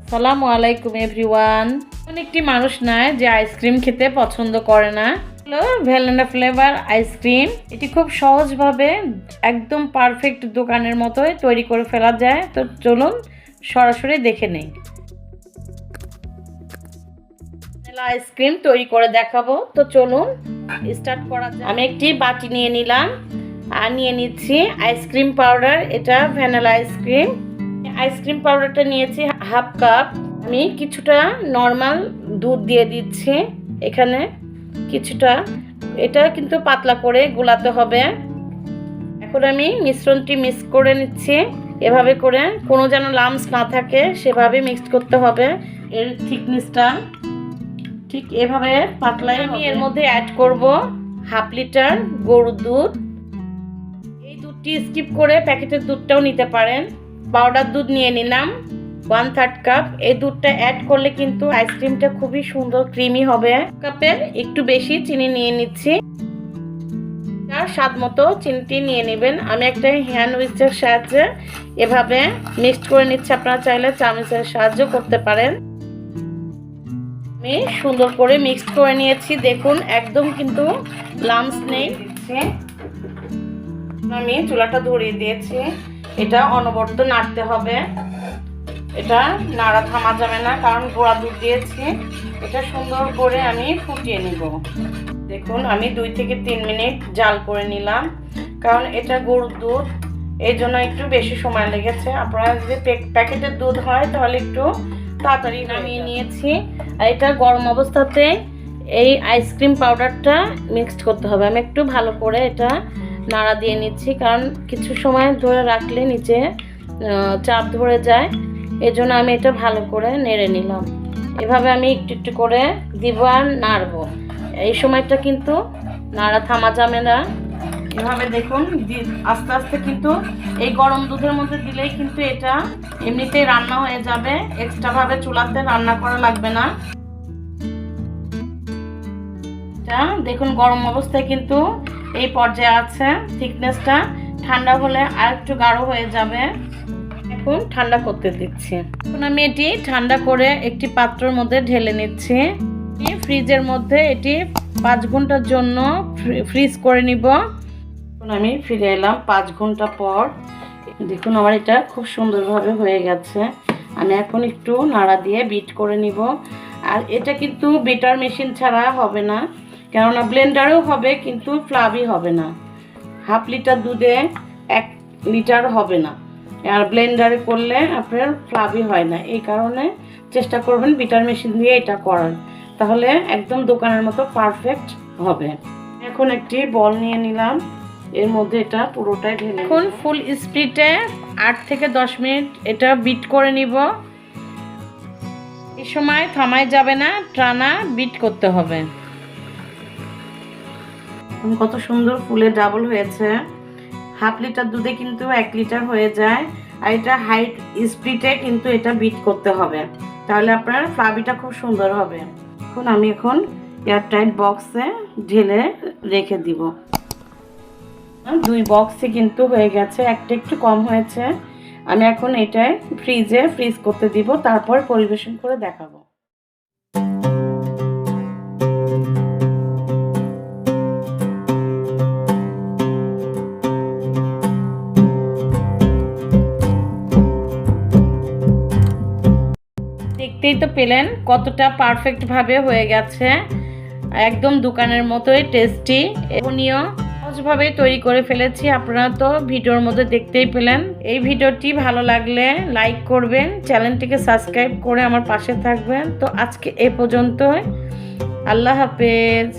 আসসালামু আলাইকুম এভরিওয়ান। অনেকটি মানুষ নাই যে আইসক্রিম খেতে পছন্দ করে না। হলো ভ্যানিলা ফ্লেভার আইসক্রিম। এটি খুব সহজভাবে একদম পারফেক্ট দোকানের মতোই তৈরি করে ফেলা যায়। তো চলুন সরাসরি দেখে নেই। ভ্যানিলা আইসক্রিম তৈরি করে দেখাবো। তো চলুন স্টার্ট করা যাক। আমি একটি বাটি নিয়ে নিলাম আর নিয়ে নিচ্ছি আইসক্রিম পাউডার। এটা ভ্যানিলা আইসক্রিম। আইসক্রিম পাউডারটা নিয়েছি হাফ কাপ। আমি কিছুটা নর্মাল দুধ দিয়ে দিচ্ছি এখানে কিছুটা। এটা কিন্তু পাতলা করে গোলাতে হবে। এখন আমি মিশ্রণটি মিক্স করে নিচ্ছি এভাবে করে, কোনো যেন লাম্পস না থাকে সেভাবে মিক্স করতে হবে। এর থিকনেসটা ঠিক এভাবে পাতলাই। আমি এর মধ্যে অ্যাড করব হাফ লিটার গরুর দুধ। এই দুধটি স্কিপ করে প্যাকেটের দুধটাও নিতে পারেন। পাউডার দুধ নিয়ে নিলাম 1/3 কাপ। এই দুধটা অ্যাড করলে কিন্তু আইসক্রিমটা খুবই সুন্দর ক্রিমি হবে। কাপের একটু বেশি চিনি নিয়ে নিচ্ছি। আর স্বাদ মতো চিনিটি নিয়ে নেবেন। আমি একটা হ্যান্ড উইচের সাহায্যে এভাবে মিক্সড করে নিচ্ছি। আপনারা চাইলে চামচের সাহায্য করতে পারেন। আমি সুন্দর করে মিক্সড করে নিয়েছি। দেখুন একদম কিন্তু লাম্পস নেই। আমি চুলাটা ধরিয়ে দিয়েছি। এটা অনবরত নাড়তে হবে। এটা নাড়া থামা যাবে না, কারণ গুঁড়া দুধ দিয়েছি। এটা সুন্দর করে আমি ফুটিয়ে নিব। দেখুন আমি 2 থেকে 3 মিনিট জাল করে নিলাম, কারণ এটা গরুর দুধ, এই জন্য একটু বেশি সময় লেগেছে। আপনারা যদি প্যাকেটের দুধ হয় তাহলে একটু তাড়াতাড়ি নামিয়ে নিয়েছি। আর এটা গরম অবস্থাতে এই আইসক্রিম পাউডারটা মিক্সড করতে হবে। আমি একটু ভালো করে এটা নাড়া দিয়ে নিচ্ছি, কারণ কিছু সময় ধরে রাখলে নিচে চাপ ধরে যায়। এজন্য আমি এটা ভালো করে নেড়ে নিলাম। এভাবে আমি একটু একটু করে দিব আর নাড়বো। এই সময়টা কিন্তু নাড়া থামা যাবে না। এভাবে দেখুন আস্তে আস্তে কিন্তু এই গরম দুধের মধ্যে দিলেই কিন্তু এটা এমনিতেই রান্না হয়ে যাবে। এক্সট্রাভাবে চুলাতে রান্না করা লাগবে না। এটা দেখুন গরম অবস্থায় কিন্তু এই পর্যায়ে আছে। থিকনেসটা ঠান্ডা হলে আর একটু গাঢ় হয়ে যাবে। এখন ঠান্ডা করতে দিচ্ছি। এখন আমি এটি ঠান্ডা করে একটি পাত্রের মধ্যে ঢেলে নিচ্ছি। ফ্রিজের মধ্যে এটি 5 ঘন্টার জন্য ফ্রিজ করে নিব। এখন আমি ফিরে এলাম 5 ঘন্টা পর। দেখুন আমার এটা খুব সুন্দরভাবে হয়ে গেছে। আমি এখন একটু নাড়া দিয়ে বিট করে নিব। আর এটা কিন্তু বিটার মেশিন ছাড়া হবে না, কেননা ব্লেন্ডারেও হবে কিন্তু ফ্লাভি হবে না। হাফ লিটার দুধে 1 লিটার হবে না, আর ব্লেন্ডারে করলে আপনার ফ্লাভি হয় না। এই কারণে চেষ্টা করবেন বিটার মেশিন দিয়ে এটা করার, তাহলে একদম দোকানের মতো পারফেক্ট হবে। এখন একটি বল নিয়ে নিলাম, এর মধ্যে এটা পুরোটাই ঢেলে এখন ফুল স্পিডে 8 থেকে 10 মিনিট এটা বিট করে নিব। এই সময় থামাই যাবে না, টানা বিট করতে হবে। কত সুন্দর ফুলে ডাবল হয়েছে। হাফ লিটার দুধে কিন্তু 1 লিটার হয়ে যায়। আর এটা হাই স্পিডে কিন্তু এটা বিট করতে হবে, তাহলে আপনার ফ্লাভিটা খুব সুন্দর হবে। এখন আমি এয়ারটাইট বক্সে ঢেলে রেখে দিব। 2 বক্সে কিন্তু হয়ে গেছে, একটা একটু কম হয়েছে। আমি এখন এটাই ফ্রিজে ফ্রিজ করতে দিব, তারপর পরিবেশন করে দেখাবো। দেখতেই তো পেলেন কতটা পারফেক্ট ভাবে হয়ে গেছে। একদম দোকানের মতোই টেস্টি এবনিও সহজভাবে তৈরি করে ফেলেছি। আপনারা তো ভিডিওর মধ্যে দেখতেই পেলেন। এই ভিডিওটি ভালো লাগলে লাইক করবেন, চ্যানেলটিকে সাবস্ক্রাইব করে আমার পাশে থাকবেন। তো আজকে এই পর্যন্তই। আল্লাহ হাফেজ।